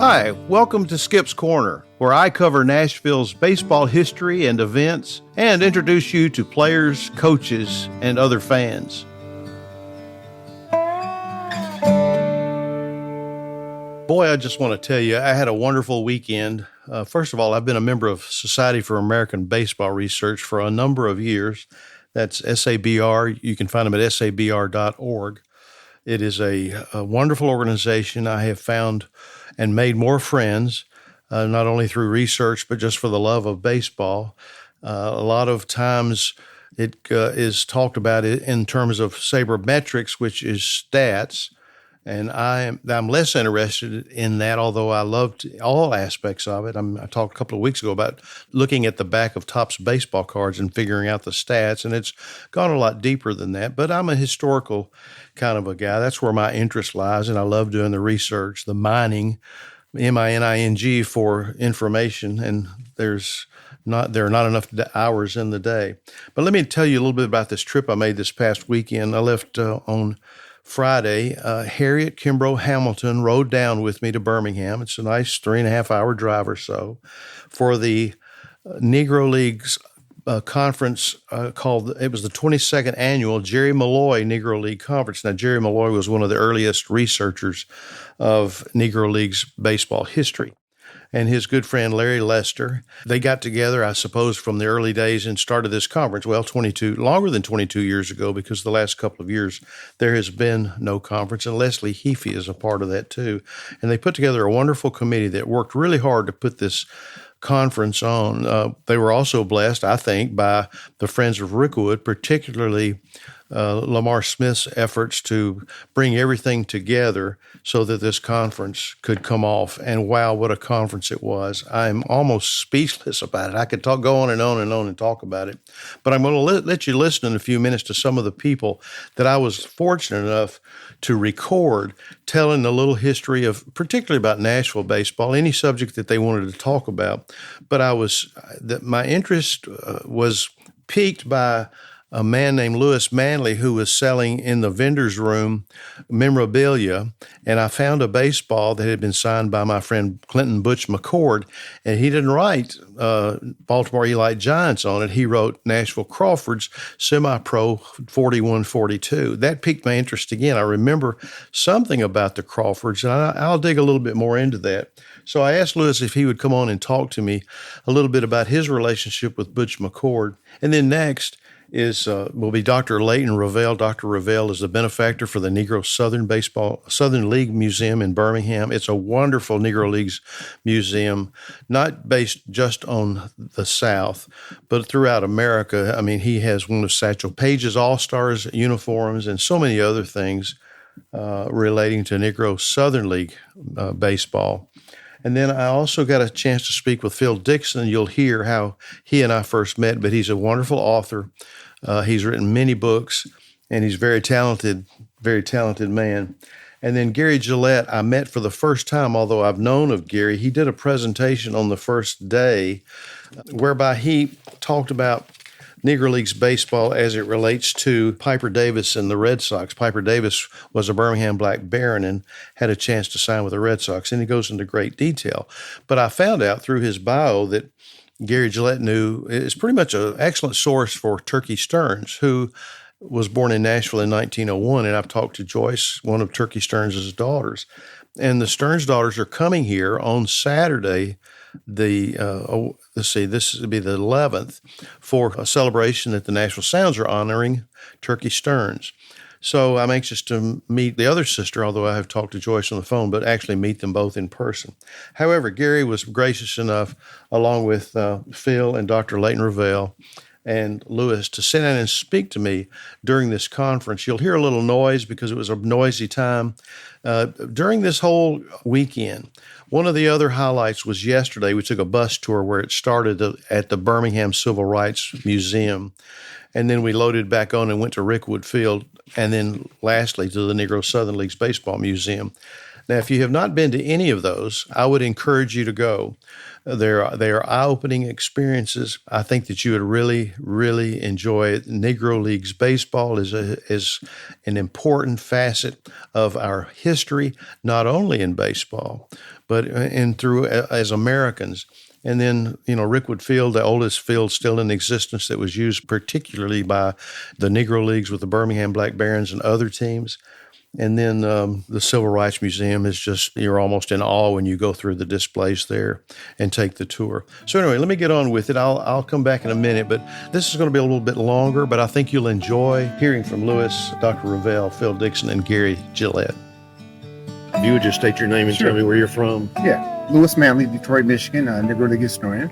Hi, welcome to Skip's Corner, where I cover Nashville's baseball history and events and introduce you to players, coaches, and other fans. Boy, I just want to tell you, I had a wonderful weekend. First of all, I've been a member of Society for American Baseball Research for a number of years. That's SABR. You can find them at sabr.org. It is a wonderful organization. I have found and made more friends, not only through research, but just for the love of baseball. A lot of times it is talked about it in terms of sabermetrics, which is stats. And I'm less interested in that, although I loved all aspects of it. I talked a couple of weeks ago about looking at the back of Topps baseball cards and figuring out the stats, and it's gone a lot deeper than that. But I'm a historical kind of a guy. That's where my interest lies, and I love doing the research, the mining, mining for information, and there are not enough hours in the day. But let me tell you a little bit about this trip I made this past weekend. I left on Friday. Harriet Kimbrough Hamilton rode down with me to Birmingham. It's a nice 3.5-hour drive or so for the Negro Leagues conference it was the 22nd annual Jerry Malloy Negro League Conference. Now, Jerry Malloy was one of the earliest researchers of Negro Leagues baseball history. And his good friend Larry Lester, they got together, I suppose, from the early days and started this conference. Well, longer than 22 years ago, because the last couple of years there has been no conference, and Leslie Heafy is a part of that too. And they put together a wonderful committee that worked really hard to put this conference on. They were also blessed, I think, by the Friends of Rickwood, particularly Lamar Smith's efforts to bring everything together so that this conference could come off. And wow, what a conference it was. I'm almost speechless about it. I could go on and on and on and talk about it. But I'm going to let you listen in a few minutes to some of the people that I was fortunate enough to record, telling a little history of, particularly about Nashville baseball, any subject that they wanted to talk about. But my interest was piqued by a man named Manley who was selling in the vendor's room memorabilia, and I found a baseball that had been signed by my friend Clinton Butch McCord, and he didn't write Baltimore Elite Giants on it. He wrote Nashville Crawfords Semi-Pro 41-42. That piqued my interest again. I remember something about the Crawfords, and I'll dig a little bit more into that. So I asked Lewis if he would come on and talk to me a little bit about his relationship with Butch McCord. And then next will be Dr. Layton Revel. Dr. Revel is the benefactor for the Negro Southern League Museum in Birmingham. It's a wonderful Negro Leagues museum, not based just on the South, but throughout America. I mean, he has one of Satchel Paige's All-Stars uniforms and so many other things relating to Negro Southern League baseball. And then I also got a chance to speak with Phil Dixon. You'll hear how he and I first met, but he's a wonderful author. He's written many books, and he's very talented man. And then Gary Gillette, I met for the first time, although I've known of Gary. He did a presentation on the first day whereby he talked about Negro Leagues baseball as it relates to Piper Davis and the Red Sox. Piper Davis was a Birmingham Black Baron and had a chance to sign with the Red Sox, and he goes into great detail. But I found out through his bio that Gary Gillette is pretty much an excellent source for Turkey Stearns, who was born in Nashville in 1901, and I've talked to Joyce, one of Turkey Stearns' daughters. And the Stearns daughters are coming here on Saturday, this would be the 11th, for a celebration that the Nashville Sounds are honoring Turkey Stearns. So I'm anxious to meet the other sister, although I have talked to Joyce on the phone, but actually meet them both in person. However, Gary was gracious enough, along with Phil and Dr. Layton Revel and Lewis, to sit down and speak to me during this conference. You'll hear a little noise because it was a noisy time. During this whole weekend, one of the other highlights was yesterday. We took a bus tour where it started at the Birmingham Civil Rights Museum, and then we loaded back on and went to Rickwood Field, and then lastly to the Negro Southern Leagues Baseball Museum. Now, if you have not been to any of those, I would encourage you to go. They are eye-opening experiences. I think that you would really, really enjoy it. Negro Leagues baseball is an important facet of our history, not only in baseball, but and through as Americans. And then, Rickwood Field, the oldest field still in existence that was used particularly by the Negro Leagues with the Birmingham Black Barons and other teams. And then the Civil Rights Museum is just, you're almost in awe when you go through the displays there and take the tour. So anyway, let me get on with it. I'll come back in a minute, but this is going to be a little bit longer, but I think you'll enjoy hearing from Lewis, Dr. Revel, Phil Dixon, and Gary Gillette. If you would just state your name and tell me where you're from. Yeah, Lewis Manley, Detroit, Michigan, Negro League historian.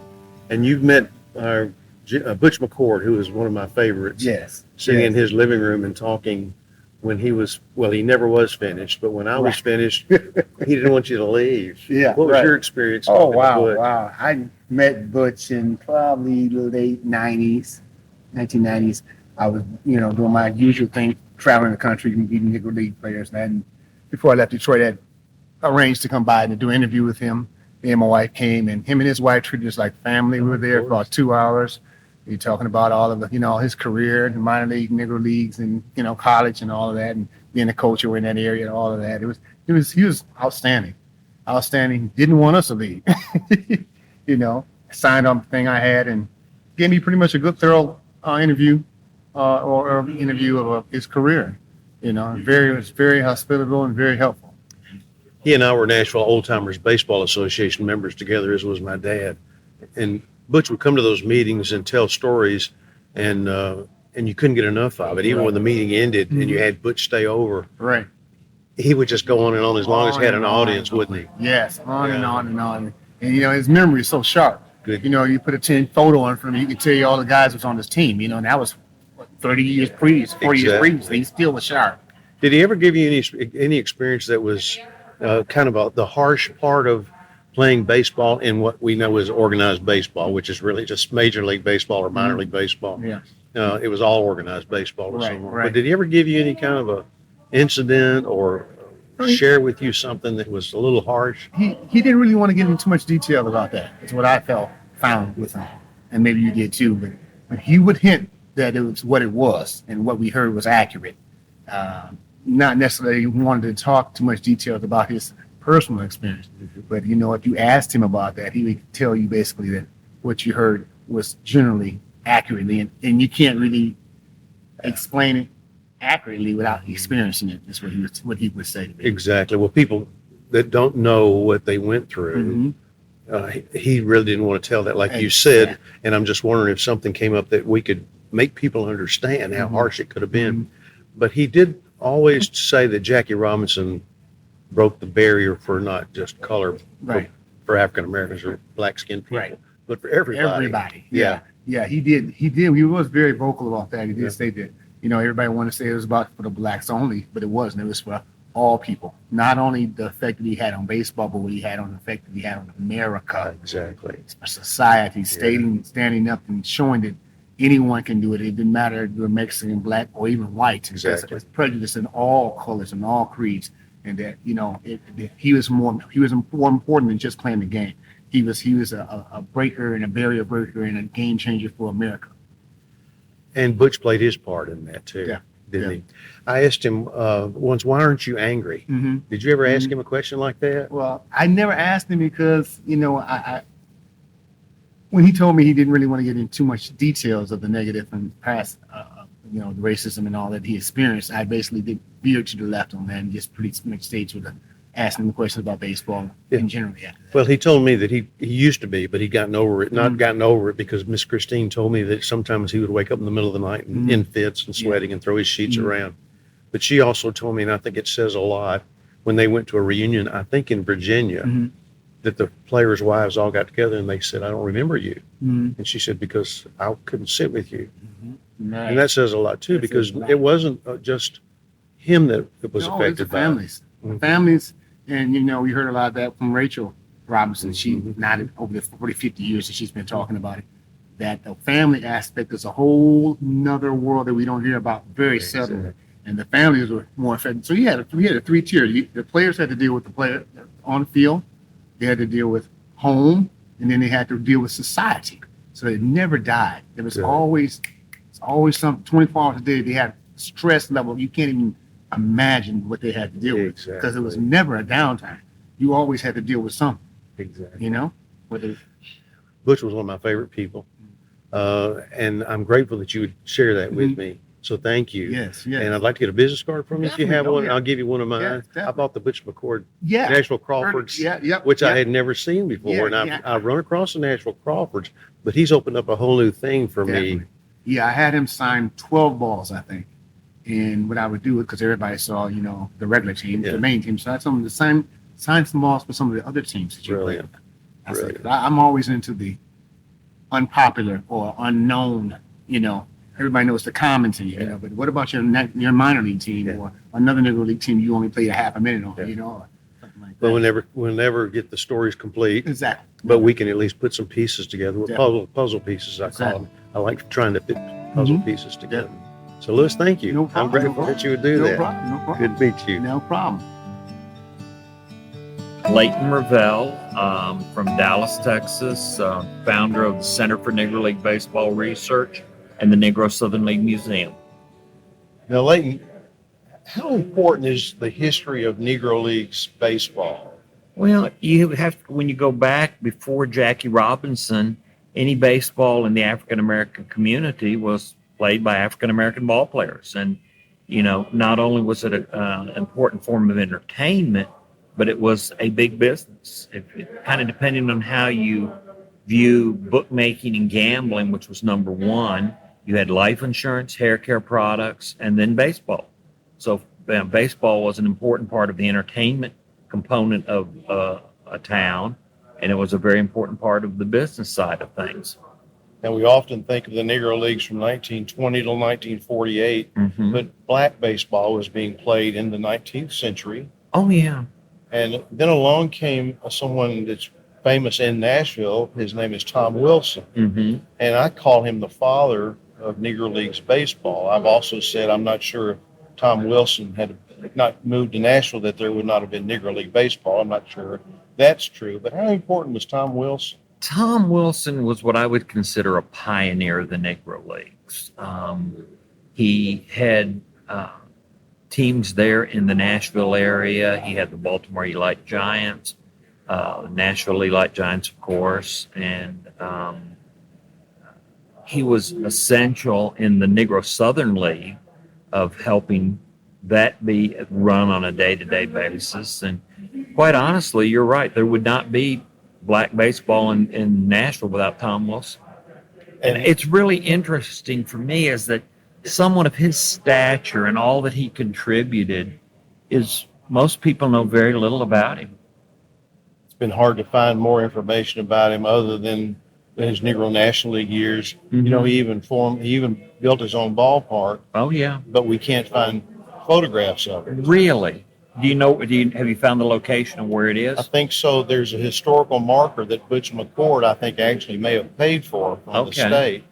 And you've met Butch McCord, who is one of my favorites. Yes. Sitting in his living room and talking when he was, he never was finished, but when I was finished, he didn't want you to leave. Yeah. What was your experience? Oh, wow. I met Butch in probably late 1990s. I was, doing my usual thing, traveling the country, meeting Negro League players. And before I left Detroit, I had arranged to come by and do an interview with him. Me and my wife came, and him and his wife treated us like family. We were there for about 2 hours. We were talking about all of the, his career, the minor league, Negro Leagues, and college and all of that, and being a coach in that area and all of that. He was outstanding. Didn't want us to leave. Signed on the thing I had and gave me pretty much a good, thorough interview or interview of his career. It was very hospitable and very helpful. He and I were Nashville Old Timers Baseball Association members together, as was my dad. And Butch would come to those meetings and tell stories, and you couldn't get enough of it. Even when the meeting ended and you had Butch stay over, right? He would just go on and on as long as he had an audience, wouldn't he? Yes, on and on and on. And his memory is so sharp. Good. You put a 10 photo on from him, you can tell you all the guys was on his team. And that was 30 years previous, 40 years previous. He still was sharp. Did he ever give you any experience that was kind of the harsh part of playing baseball in what we know as organized baseball, which is really just Major League Baseball or minor league baseball? Yeah. It was all organized baseball. Right. But did he ever give you any kind of a incident or share with you something that was a little harsh? He didn't really want to get into too much detail about that. It's what I found with him, and maybe you did too. But he would hint that it was what it was, and what we heard was accurate. Not necessarily wanted to talk too much details about his personal experience, but if you asked him about that, he would tell you basically that what you heard was generally accurately, and you can't really explain it accurately without experiencing it. Is what he would say to me. Exactly. Well, people that don't know what they went through, he really didn't want to tell that, like you said. And I'm just wondering if something came up that we could make people understand how harsh it could have been. But he did always say that Jackie Robinson broke the barrier for not just color, for African Americans or black-skinned people, but for everybody. Yeah, he did. He was very vocal about that. He did say that, everybody wanted to say it was about for the blacks only, but it wasn't. It was for all people. Not only the effect that he had on baseball, but what he had on the effect that he had on America. Exactly. Society, standing up and showing that anyone can do it. It didn't matter if you're Mexican, black, or even white. Exactly. There's prejudice in all colors and all creeds, and that he was more important than just playing the game. He was a breaker and a barrier breaker and a game changer for America. And Butch played his part in that too, didn't he? I asked him once, "Why aren't you angry?" Did you ever ask him a question like that? Well, I never asked him because I when he told me he didn't really want to get into too much details of the negative and past, the racism and all that he experienced, I basically did veer to the left on that and just pretty much stayed with asking him questions about baseball in general. Yeah. Well, he told me that he used to be, but he'd gotten over it. Not gotten over it because Miss Christine told me that sometimes he would wake up in the middle of the night and in fits and sweating and throw his sheets around. But she also told me, and I think it says a lot, when they went to a reunion, I think in Virginia, that the players' wives all got together and they said, "I don't remember you." And she said, "Because I couldn't sit with you." Right. And that says a lot too, because it wasn't just him that was affected by families. Families, and we heard a lot of that from Rachel Robinson. She not over the 40, 50 years that she's been talking about it. That the family aspect is a whole nother world that we don't hear about very seldom. And the families were more affected. So we had a three tier. The players had to deal with the player on the field. They had to deal with home, and then they had to deal with society. So it never died. There was always some 24 hours a day. They had stress level you can't even imagine what they had to deal with, because it was never a downtime. you always had to deal with something, Exactly. you know? Whether Butch was one of my favorite people. And I'm grateful that you would share that with me. So thank you. yes, And I'd like to get a business card from you if you have Definitely. Oh, one. yeah. I'll give you one of mine. Yeah, I definitely. bought the Butch McCord yeah, Nashville Crawfords, which I had never seen before. Yeah, and yeah. I've run across the Nashville Crawfords, but he's opened up a whole new thing for me. Definitely. Yeah, I had him sign 12 balls, I think. And what I would do, because everybody saw, you know, the regular team, Yeah. the main team, so I told him to sign some balls for some of the other teams that you play. Brilliant. I said, Brilliant. I'm always into the unpopular or unknown, you know. Everybody knows the common team, you know, but what about your minor league team or another Negro League team you only play a half a minute on, you know, or something like that. But we'll never get the stories complete. Exactly. But we can at least put some pieces together. With puzzle pieces, I call them. I like trying to fit puzzle pieces together. So, Louis, thank you. No problem. I'm grateful that you would do that. No problem. Good to meet you. No problem. Layton Revel from Dallas, Texas, founder of the Center for Negro League Baseball Research and the Negro Southern League Museum. Now, Layton, how important is the history of Negro Leagues baseball? Well, you have when you go back before Jackie Robinson, any baseball in the African American community was played by African American ball players, and you know, not only was it an important form of entertainment, but it was a big business. It kind of depending on how you view bookmaking and gambling, which was number one. You had life insurance, hair care products, and then baseball. So baseball was an important part of the entertainment component of a town, and it was a very important part of the business side of things. And we often think of the Negro Leagues from 1920 to 1948, but black baseball was being played in the 19th century. Oh, yeah. And then along came someone that's famous in Nashville. His name is Tom Wilson. And I call him the father of Negro Leagues baseball. I've also said I'm not sure if Tom Wilson had not moved to Nashville that there would not have been Negro League baseball. I'm not sure that's true. But how important was Tom Wilson? Tom Wilson was what I would consider a pioneer of the Negro Leagues. He had teams there in the Nashville area. He had the Baltimore Elite Giants, Nashville Elite Giants, of course, and he was essential in the Negro Southern League of helping that be run on a day-to-day basis. And quite honestly, you're right. There would not be black baseball in Nashville without Tom Wilson. And it's really interesting for me is that someone of his stature and all that he contributed is most people know very little about him. It's been hard to find more information about him other than his Negro National League years. You know, he even built his own ballpark. Oh, yeah. But we can't find photographs of it. Really? Have you found the location of where it is? I think so. There's a historical marker that Butch McCord, I think, actually may have paid for from the state,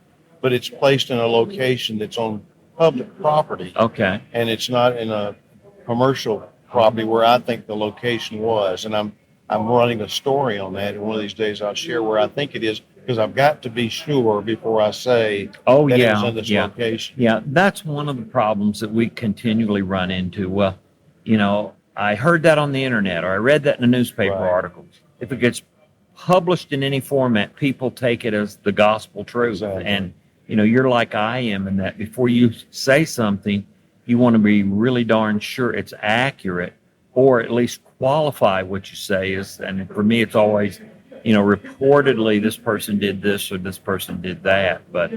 but it's placed in a location that's on public property. Okay. And it's not in a commercial property where I think the location was. And I'm running a story on that, and one of these days I'll share where I think it is, because I've got to be sure before I say that it was in this location. Yeah, that's one of the problems that we continually run into. Well, you know, I heard that on the internet, or I read that in a newspaper article. If it gets published in any format, people take it as the gospel truth. Exactly. And, you know, you're like I am in that before you say something, you want to be really darn sure it's accurate, or at least qualify what you say is. And for me, it's always, you know, reportedly this person did this or this person did that. But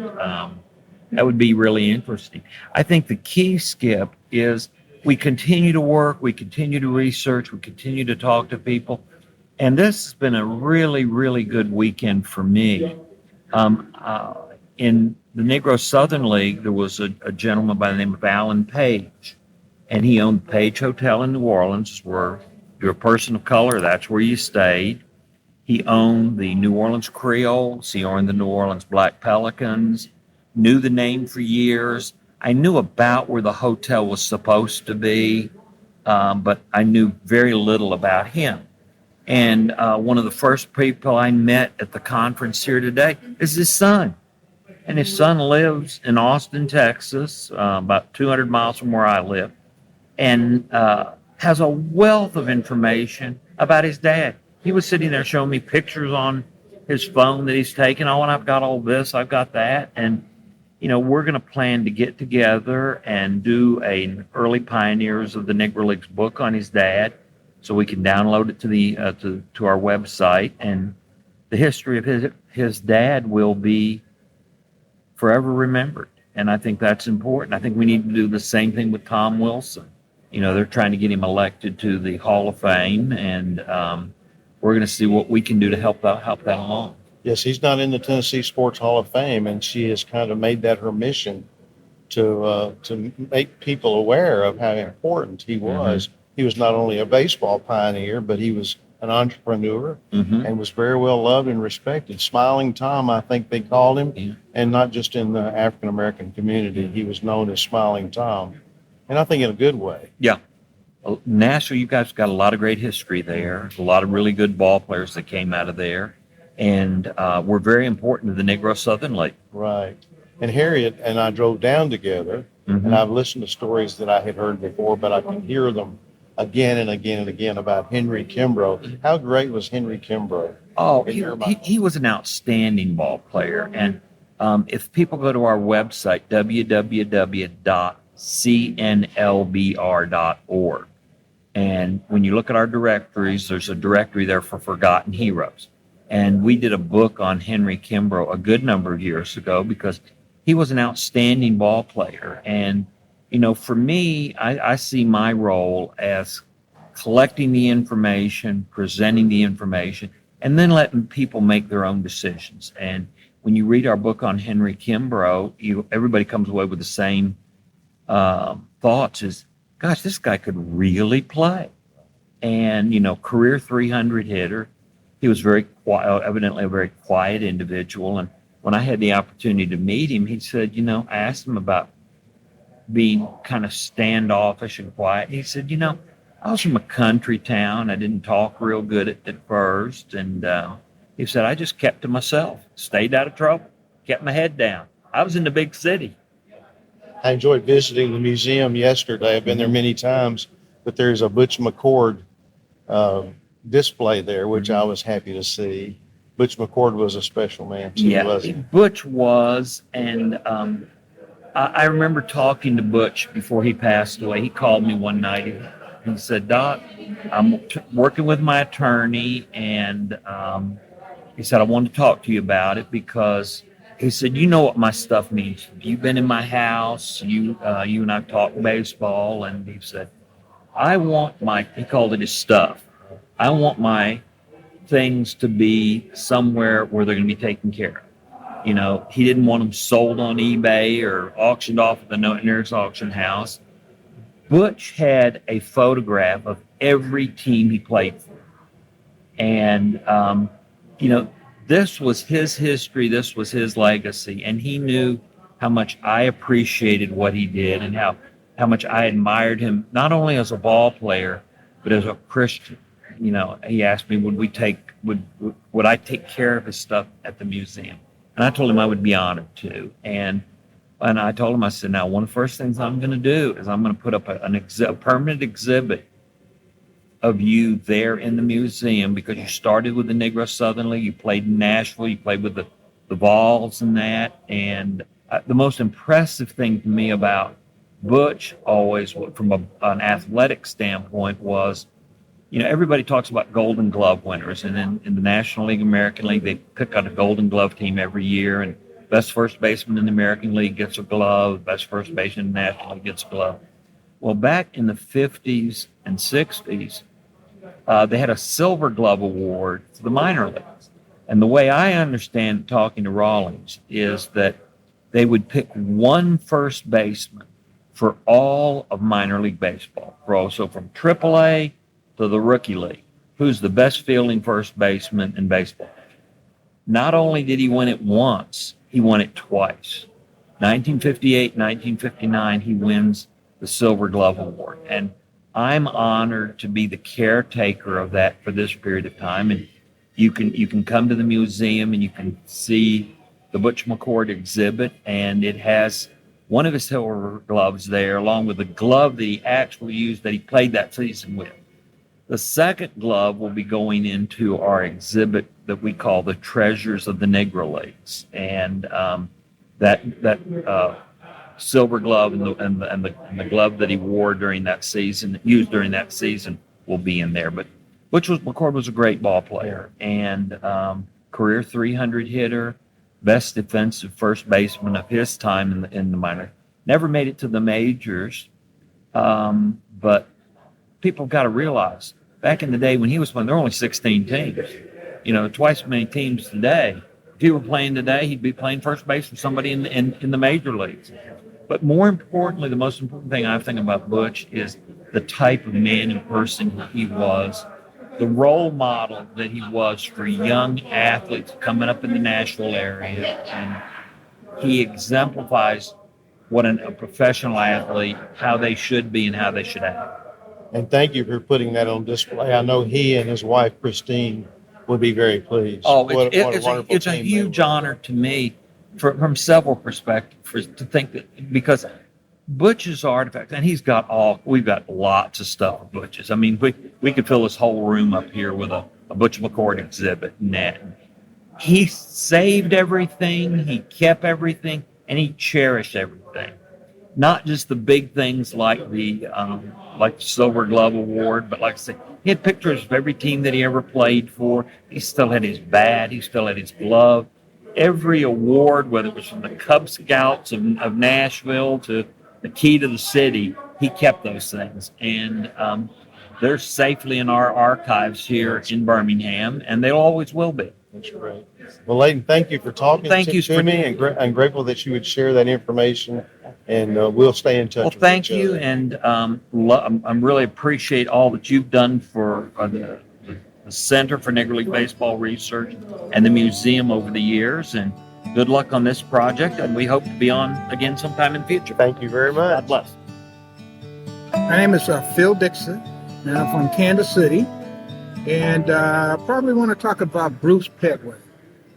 that would be really interesting. I think the key, Skip, is we continue to work, we continue to research, we continue to talk to people. And this has been a really, really good weekend for me. In the Negro Southern League, there was a gentleman by the name of Alan Page, and he owned the Page Hotel in New Orleans, where you're a person of color, that's where you stayed. He owned the New Orleans Creoles, he owned the New Orleans Black Pelicans, knew the name for years. I knew about where the hotel was supposed to be, but I knew very little about him. And one of the first people I met at the conference here today is his son. And his son lives in Austin, Texas, about 200 miles from where I live, and has a wealth of information about his dad. He was sitting there showing me pictures on his phone that he's taken. Oh, and I've got all this, I've got that. And, we're going to plan to get together and do an early pioneers of the Negro Leagues book on his dad, so we can download it to the to our website. And the history of his dad will be forever remembered. And I think that's important. I think we need to do the same thing with Tom Wilson. They're trying to get him elected to the Hall of Fame, and we're going to see what we can do to help that along. Yes, he's not in the Tennessee Sports Hall of Fame, and she has kind of made that her mission to make people aware of how important he was. Mm-hmm. He was not only a baseball pioneer, but he was an entrepreneur, mm-hmm. and was very well loved and respected. Smiling Tom, I think they called him, yeah. And not just in the African American community. He was known as Smiling Tom, and I think in a good way. Yeah. Nashville, you guys got a lot of great history there. A lot of really good ball players that came out of there. And we're very important to the Negro Southern League. Right. And Harriet and I drove down together, mm-hmm. and I've listened to stories that I had heard before, but I can hear them again and again and again about Henry Kimbrough. How great was Henry Kimbrough? Oh, he was an outstanding ball player. And if people go to our website, www.cnlbr.org, and when you look at our directories, there's a directory there for Forgotten Heroes. And we did a book on Henry Kimbrough a good number of years ago because he was an outstanding ball player. And, for me, I see my role as collecting the information, presenting the information, and then letting people make their own decisions. And when you read our book on Henry Kimbrough, everybody comes away with the same thoughts as, gosh, this guy could really play. And, career 300 hitter. He was very quiet, evidently a very quiet individual. And when I had the opportunity to meet him, he said, I asked him about being kind of standoffish and quiet. He said, I was from a country town. I didn't talk real good at first. And he said, I just kept to myself, stayed out of trouble, kept my head down. I was in the big city. I enjoyed visiting the museum yesterday. I've been there many times, but there's a Butch McCord display there, which I was happy to see. Butch McCord was a special man too, wasn't he? Butch was, and I remember talking to Butch before he passed away. He called me one night and said, Doc, I'm working with my attorney, and he said, I want to talk to you about it because he said, you know what my stuff means. You've been in my house, you and I've talked baseball, and he said, he called it his stuff. I want my things to be somewhere where they're going to be taken care of. He didn't want them sold on eBay or auctioned off at the nearest auction house. Butch had a photograph of every team he played for. And, this was his history. This was his legacy. And he knew how much I appreciated what he did and how much I admired him, not only as a ball player, but as a Christian. He asked me, would I take care of his stuff at the museum? And I told him I would be honored to. And I told him, I said, now, one of the first things I'm going to do is I'm going to put up a permanent exhibit of you there in the museum because you started with the Negro Southern League, you played in Nashville, you played with the Vols and that. And the most impressive thing to me about Butch always, from an athletic standpoint, was, everybody talks about Golden Glove winners, and in the National League, American League, they pick out a Golden Glove team every year, and best first baseman in the American League gets a glove, best first baseman in the National League gets a glove. Well, back in the 50s and 60s, they had a Silver Glove award for the minor leagues. And the way I understand talking to Rawlings is that they would pick one first baseman for all of minor league baseball, so from AAA to the rookie league, who's the best fielding first baseman in baseball. Not only did he win it once, he won it twice. 1958, 1959, he wins the Silver Glove Award. And I'm honored to be the caretaker of that for this period of time. And you can come to the museum and you can see the Butch McCord exhibit, and it has one of his silver gloves there, along with the glove that he actually used that he played that season with. The second glove will be going into our exhibit that we call the Treasures of the Negro Leagues, and that silver glove and the glove that he wore during that season, used during that season, will be in there. But McCord was a great ball player and career 300 hitter, best defensive first baseman of his time in the minor. Never made it to the majors, but people got to realize back in the day when he was playing, there were only 16 teams. Twice as many teams today. If he were playing today, he'd be playing first base for somebody in the major leagues. But more importantly, the most important thing I think about Butch is the type of man and person he was, the role model that he was for young athletes coming up in the Nashville area. And he exemplifies what a professional athlete, how they should be and how they should act. And thank you for putting that on display. I know he and his wife, Christine, would be very pleased. Oh, it's a huge honor to me from several perspectives to think that, because Butch's artifacts, and we've got lots of stuff of Butch's. I mean, we could fill this whole room up here with a Butch McCord exhibit and that. He saved everything, he kept everything, and he cherished everything. Not just the big things like the Silver Glove Award, but like I said, he had pictures of every team that he ever played for. He still had his bat, he still had his glove. Every award, whether it was from the Cub Scouts of Nashville to the Key to the City, he kept those things. And they're safely in our archives here in Birmingham, and they always will be. That's great. Well, Layton, thank you for talking to me, and I'm grateful that you would share that information, and we'll stay in touch. Well, thank you, and I'm really appreciate all that you've done for the Center for Negro League Baseball Research and the museum over the years, and good luck on this project, and we hope to be on again sometime in the future. Thank you very much. God bless. My name is Phil Dixon, and I'm from Kansas City, and I probably want to talk about Bruce Petway.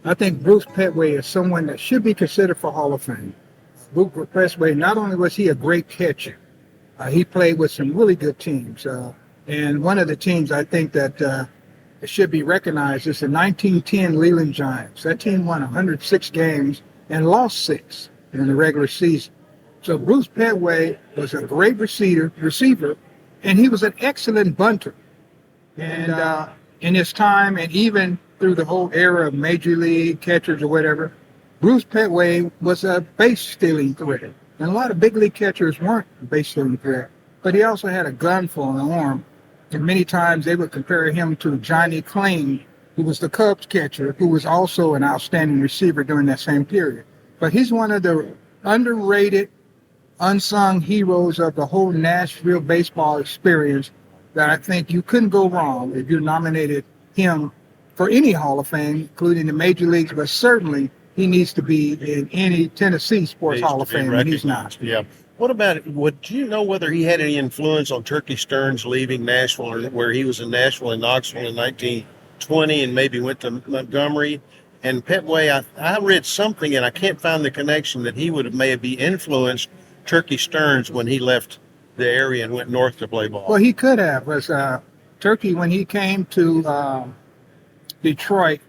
I think Bruce Petway is someone that should be considered for Hall of Fame. Bruce Petway, not only was he a great catcher, he played with some really good teams, and one of the teams I think that should be recognized is the 1910 Leland Giants. That team won 106 games and lost 6 in the regular season. So Bruce Petway was a great receiver, and he was an excellent bunter. And in his time, and even through the whole era of major league catchers or whatever, Bruce Petway was a base-stealing threat. And a lot of big league catchers weren't a base-stealing threat, but he also had a gun for an arm. And many times they would compare him to Johnny Clean, who was the Cubs catcher, who was also an outstanding receiver during that same period. But he's one of the underrated, unsung heroes of the whole Nashville baseball experience that I think you couldn't go wrong if you nominated him for any Hall of Fame, including the major leagues, but certainly he needs to be in any Tennessee Sports Hall of Fame, and he's not. Yeah. What about, do you know whether he had any influence on Turkey Stearns leaving Nashville, or where he was in Nashville and Knoxville in 1920 and maybe went to Montgomery? And Petway, I read something, and I can't find the connection, that he would have maybe influenced Turkey Stearns when he left the area and went north to play ball. Well, he could have. Was Turkey, when he came to Detroit,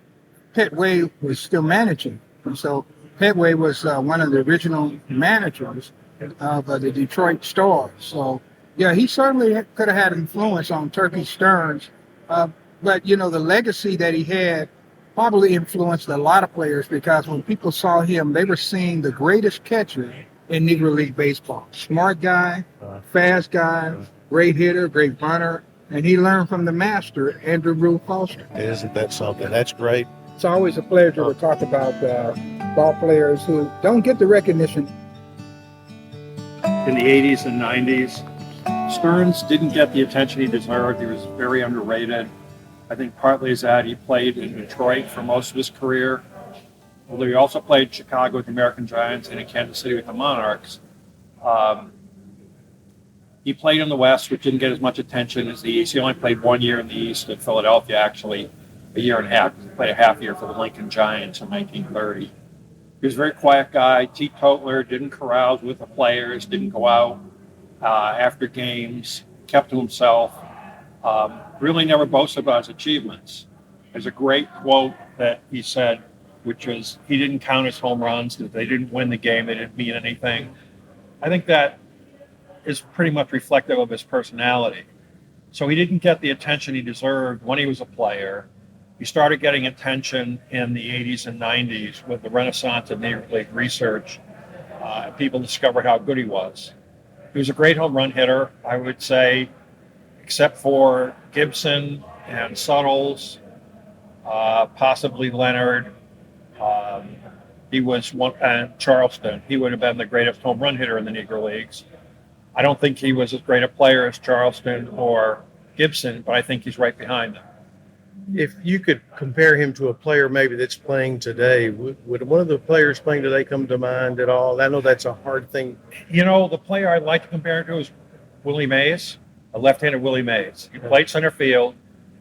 Petway was still managing. And so Petway was one of the original managers of the Detroit Stars. So, yeah, he certainly could have had influence on Turkey Stearns. But, the legacy that he had probably influenced a lot of players, because when people saw him, they were seeing the greatest catcher in Negro League baseball. Smart guy, fast guy, great hitter, great bunter, and he learned from the master, Andrew Rule Foster. Isn't that something? That's great. It's always a pleasure to talk about ball players who don't get the recognition. In the 80s and 90s, Stearns didn't get the attention he deserved. He was very underrated. I think partly is that he played in Detroit for most of his career, although he also played Chicago with the American Giants and in Kansas City with the Monarchs. He played in the West, which didn't get as much attention as the East. He only played 1 year in the East at Philadelphia, actually, a year and a half. He played a half year for the Lincoln Giants in 1930. He was a very quiet guy, teetotaler, didn't carouse with the players, didn't go out after games, kept to himself. really never boasted about his achievements. There's a great quote that he said, which was, he didn't count his home runs because they didn't win the game, they didn't mean anything. I think that is pretty much reflective of his personality. So he didn't get the attention he deserved when he was a player. He started getting attention in the 80s and 90s with the renaissance of Negro League research. People discovered how good he was. He was a great home run hitter, I would say, except for Gibson and Suttles, possibly Leonard. He was one, and Charleston. He would have been the greatest home run hitter in the Negro Leagues. I don't think he was as great a player as Charleston or Gibson, but I think he's right behind them. If you could compare him to a player maybe that's playing today, would one of the players playing today come to mind at all? I know that's a hard thing. You know, the player I'd like to compare him to is Willie Mays, a left-handed Willie Mays. He played center field.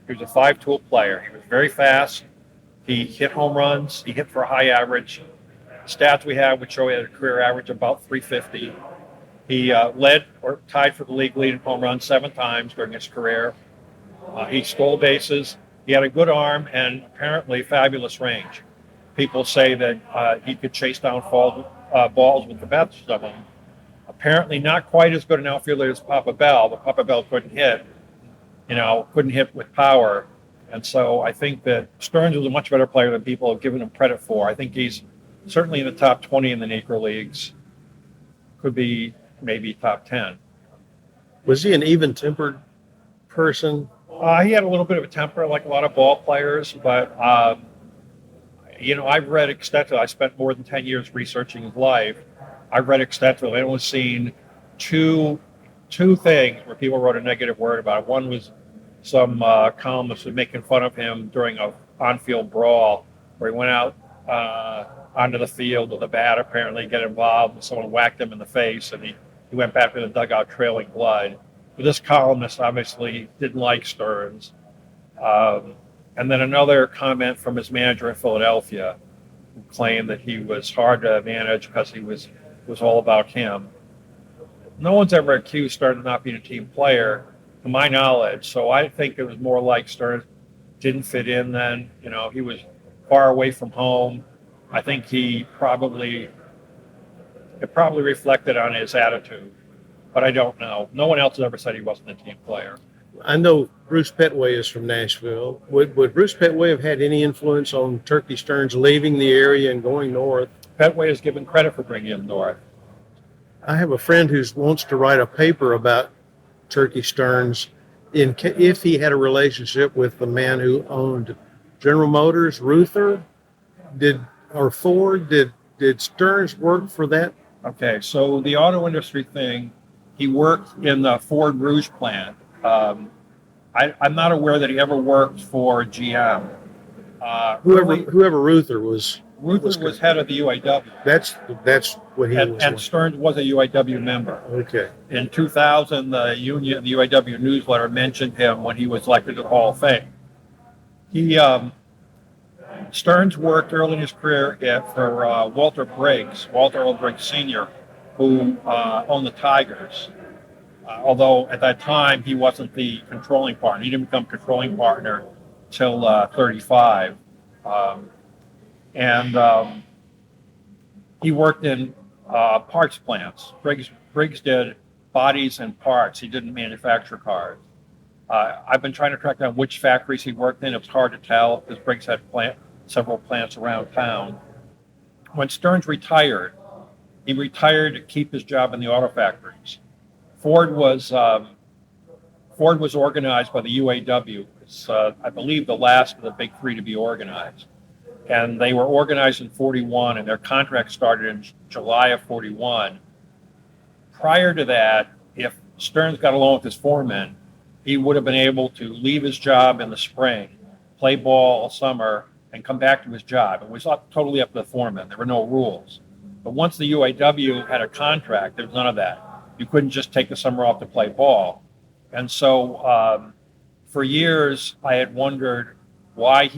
He was a five-tool player. He was very fast. He hit home runs. He hit for a high average. Stats we have would show he had a career average of about 350. He led or tied for the league lead in home runs 7 times during his career. He stole bases. He had a good arm and apparently fabulous range. People say that he could chase down balls with the best of them. Apparently not quite as good an outfielder as Papa Bell, but Papa Bell couldn't hit, couldn't hit with power. And so I think that Stearns was a much better player than people have given him credit for. I think he's certainly in the top 20 in the Negro Leagues. Could be maybe top 10. Was he an even-tempered person? He had a little bit of a temper, like a lot of ball players, but, I've read extensively. I spent more than 10 years researching his life. I've read extensively. I've only seen two things where people wrote a negative word about it. One was some columnists were making fun of him during a on-field brawl where he went out onto the field with a bat, apparently get involved, and someone whacked him in the face, and he went back to the dugout trailing blood. But this columnist obviously didn't like Stearns. And then another comment from his manager in Philadelphia, who claimed that he was hard to manage because he was all about him. No one's ever accused Stearns of not being a team player, to my knowledge. So I think it was more like Stearns didn't fit in then. He was far away from home. I think it probably reflected on his attitude, but I don't know. No one else has ever said he wasn't a team player. I know Bruce Petway is from Nashville. Would Bruce Petway have had any influence on Turkey Stearns leaving the area and going north? Petway is given credit for bringing him north. I have a friend who wants to write a paper about Turkey Stearns if he had a relationship with the man who owned General Motors, Ruther, or Ford. Did Stearns work for that? Okay, so the auto industry thing, he worked in the Ford Rouge plant. I'm not aware that he ever worked for GM. Whoever Ruther was. Ruther was head of the UAW. That's what he was. And Stearns was a UAW member. Okay. In 2000, the UAW newsletter mentioned him when he was elected to the Hall of Fame. Stearns worked early in his career for Walter Earl Briggs Sr., who owned the Tigers. Although at that time he wasn't the controlling partner. He didn't become controlling partner till 35. He worked in parts plants. Briggs did bodies and parts. He didn't manufacture cars. I've been trying to track down which factories he worked in. It was hard to tell because Briggs had several plants around town. When Stearns retired, he retired to keep his job in the auto factories. Ford was organized by the UAW. It's, I believe, the last of the big three to be organized. And they were organized in 41, and their contract started in July of 41. Prior to that, if Stearns got along with his foreman, he would have been able to leave his job in the spring, play ball all summer, and come back to his job. It was totally up to the foreman. There were no rules. But once the UAW had a contract, there was none of that. You couldn't just take the summer off to play ball. And so for years, I had wondered why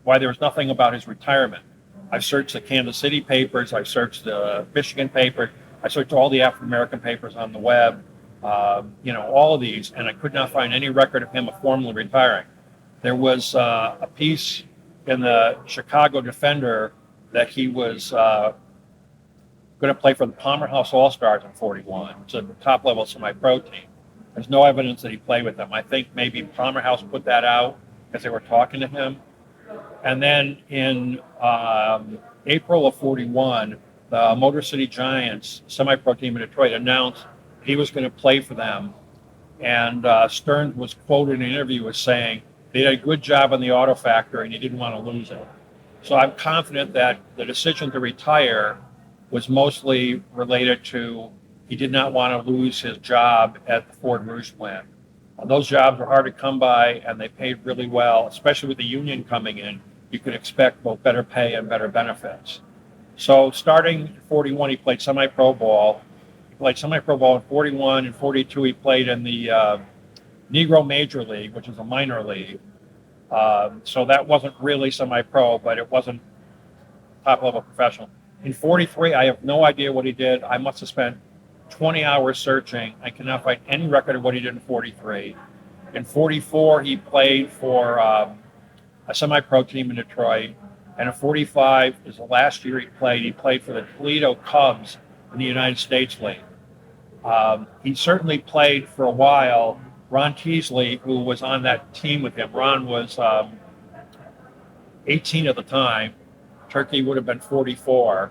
why there was nothing about his retirement. I've searched the Kansas City papers. I've searched the Michigan paper. I searched all the African-American papers on the web. all of these, and I could not find any record of him formally retiring. There was a piece in the Chicago Defender that he was going to play for the Palmer House All-Stars in 41. It's a top-level semi-pro team. There's no evidence that he played with them. I think maybe Palmer House put that out because they were talking to him. And then in April of 41, the Motor City Giants semi-pro team in Detroit announced he was going to play for them. And Stearns was quoted in an interview as saying they did a good job on the auto factory and he didn't want to lose it. So I'm confident that the decision to retire was mostly related to he did not want to lose his job at the Ford Rouge plant. Those jobs were hard to come by and they paid really well, especially with the union coming in. You could expect both better pay and better benefits. So starting in 41, he played semi-pro ball. He played semi-pro ball in 41 and 42. He played in the Negro Major League, which is a minor league. So that wasn't really semi-pro, but it wasn't top-level professional. In 43, I have no idea what he did. I must have spent 20 hours searching. I cannot find any record of what he did in 43. In 44, he played for a semi-pro team in Detroit. And in 45 is the last year he played. He played for the Toledo Cubs in the United States League. He certainly played for a while. Ron Teasley, who was on that team with him, Ron was 18 at the time. Turkey would have been 44.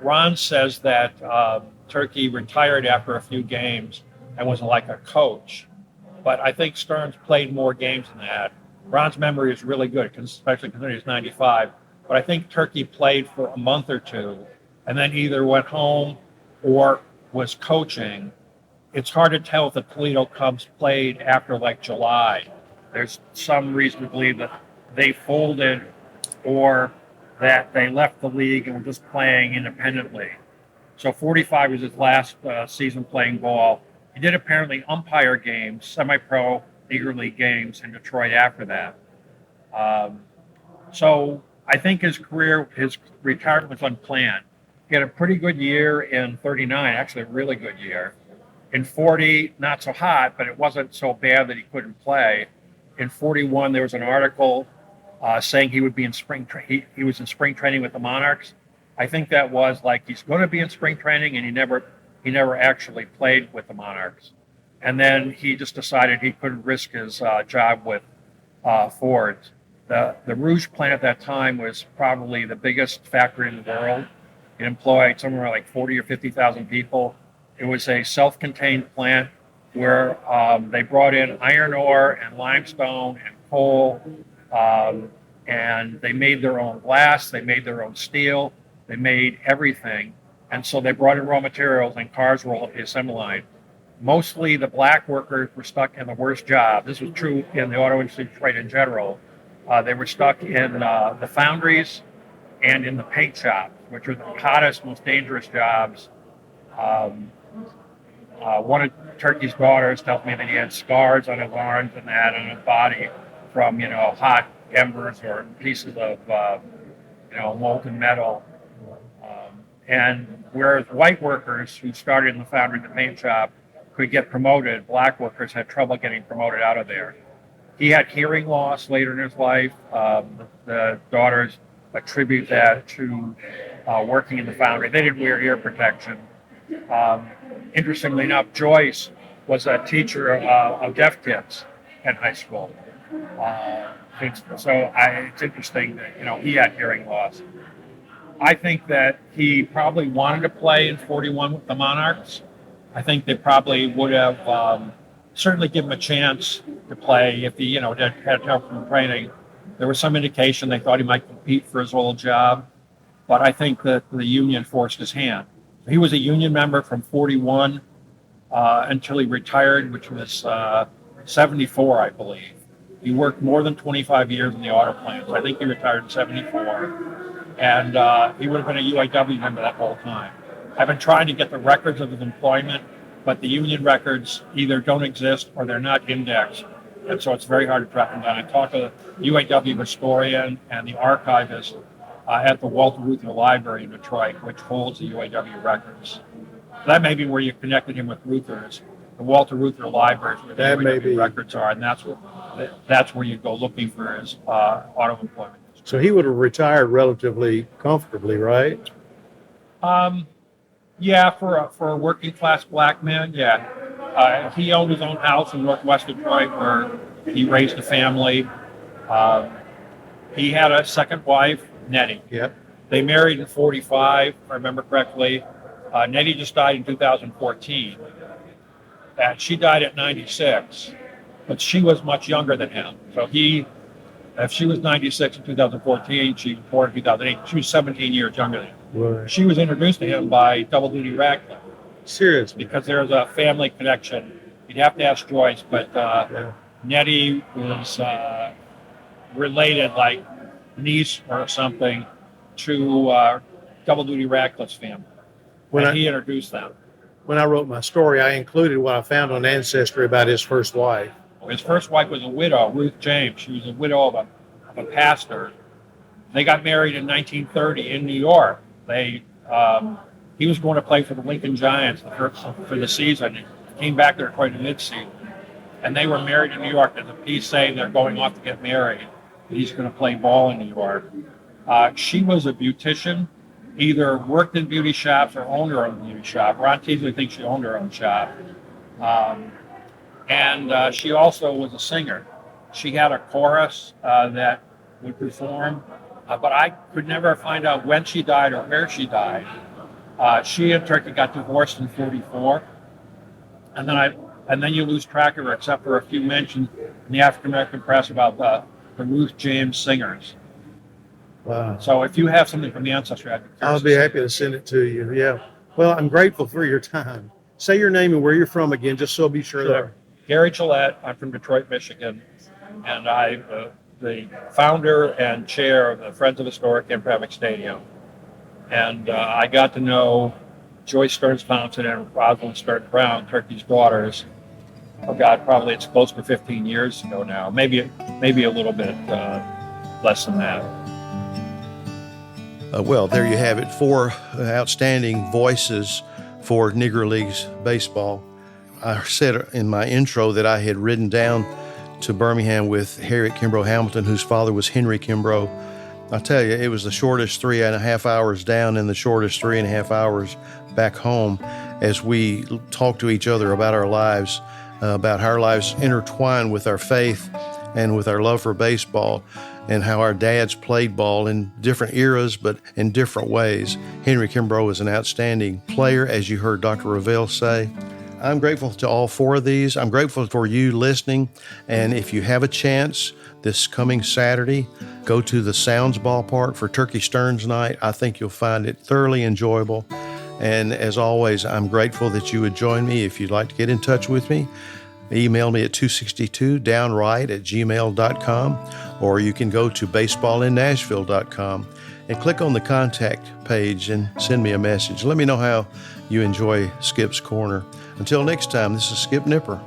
Ron says that Turkey retired after a few games and was like a coach. But I think Stearns played more games than that. Ron's memory is really good, especially considering he's 95. But I think Turkey played for a month or two and then either went home or was coaching. It's hard to tell if the Toledo Cubs played after like July. There's some reason to believe that they folded or that they left the league and were just playing independently. So 45 was his last season playing ball. He did apparently umpire games, semi-pro, Negro League games in Detroit after that. So I think his retirement was unplanned. He had a pretty good year in 39, actually a really good year. In 40, not so hot, but it wasn't so bad that he couldn't play. In 41, there was an article saying he would be in he was in spring training with the Monarchs. I think that was like he's going to be in spring training, and he never actually played with the Monarchs. And then he just decided he couldn't risk his job with Ford. The Rouge plant at that time was probably the biggest factory in the world. It employed somewhere like 40 or 50,000 people. It was a self-contained plant where they brought in iron ore and limestone and coal, and they made their own glass, they made their own steel, they made everything. And so they brought in raw materials and cars were the assembly line. Mostly the black workers were stuck in the worst job. This was true in the auto industry trade in general. They were stuck in the foundries and in the paint shops, which were the hottest, most dangerous jobs. One of Turkey's daughters tells me that he had scars on his arms and that on his body from, hot embers or pieces of, molten metal. And whereas white workers who started in the foundry and the paint shop could get promoted, black workers had trouble getting promoted out of there. He had hearing loss later in his life. The daughters attribute that to working in the foundry. They didn't wear ear protection. Interestingly enough, Joyce was a teacher of deaf kids in high school. So it's interesting that, he had hearing loss. I think that he probably wanted to play in 41 with the Monarchs. I think they probably would have certainly given him a chance to play if he, had help from training. There was some indication they thought he might compete for his old job, but I think that the union forced his hand. He was a union member from 41 until he retired, which was 74, I believe. He worked more than 25 years in the auto plants. I think he retired in 74. And he would have been a UAW member that whole time. I've been trying to get the records of his employment, but the union records either don't exist or they're not indexed. And so it's very hard to track them down. I talked to the UAW historian and the archivist at the Walter Reuther Library in Detroit, which holds the UAW records. That may be where you connected him with Reuther's, the Walter Reuther Library, where the That may be. records are, and that's where you go looking for his auto employment. So he would have retired relatively comfortably, right? Yeah, for a working class black man, yeah. He owned his own house in Northwest Detroit where he raised a family. He had a second wife, Nettie. Yep. They married in 45, if I remember correctly. Nettie just died in 2014. And she died at 96, but she was much younger than him. So if she was 96 in 2014, she was born in 2008. She was 17 years younger than him. Right. She was introduced to him by Double Duty Radcliffe Seriously. because there's a family connection. You'd have to ask Joyce, but Yeah. Nettie was related, like niece or something, to Double Duty Radcliffe's family. And he introduced them. When I wrote my story, I included what I found on Ancestry about his first wife. His first wife was a widow, Ruth James. She was a widow of a pastor. They got married in 1930 in New York. He was going to play for the Lincoln Giants for the season. He came back there quite a mid-season. And they were married in New York. There's a piece saying they're going off to get married. He's going to play ball in New York. She was a beautician, either worked in beauty shops or owned her own beauty shop. Ron Teasley thinks she owned her own shop. And she also was a singer. She had a chorus that would perform, but I could never find out when she died or where she died. She and Turkey got divorced in 44, and then you lose track of her, except for a few mentions in the African American press about the Ruth James singers. Wow. So if you have something from the ancestry, I'll be happy to send it to you. Yeah. Well, I'm grateful for your time. Say your name and where you're from again, just so I'll be sure that. Gary Gillette. I'm from Detroit, Michigan, and I'm the founder and chair of the Friends of Historic Democratic Stadium. And I got to know Joyce Stearns Thompson and Rosalind Stearns Brown, Turkey's daughters. Oh God, probably it's close to 15 years ago now. Maybe a little bit less than that. Well, there you have it. 4 outstanding voices for Negro Leagues baseball. I said in my intro that I had ridden down to Birmingham with Harriet Kimbrough Hamilton, whose father was Henry Kimbrough. I'll tell you, it was the shortest 3.5 hours down and the shortest 3.5 hours back home as we talked to each other about our lives, about how our lives intertwined with our faith and with our love for baseball, and how our dads played ball in different eras, but in different ways. Henry Kimbrough was an outstanding player, as you heard Dr. Revel say. I'm grateful to all 4 of these. I'm grateful for you listening. And if you have a chance this coming Saturday, go to the Sounds Ballpark for Turkey Stearns Night. I think you'll find it thoroughly enjoyable. And as always, I'm grateful that you would join me. If you'd like to get in touch with me, email me at 262downright@gmail.com, or you can go to baseballinnashville.com and click on the contact page and send me a message. Let me know how you enjoy Skip's Corner. Until next time, this is Skip Nipper.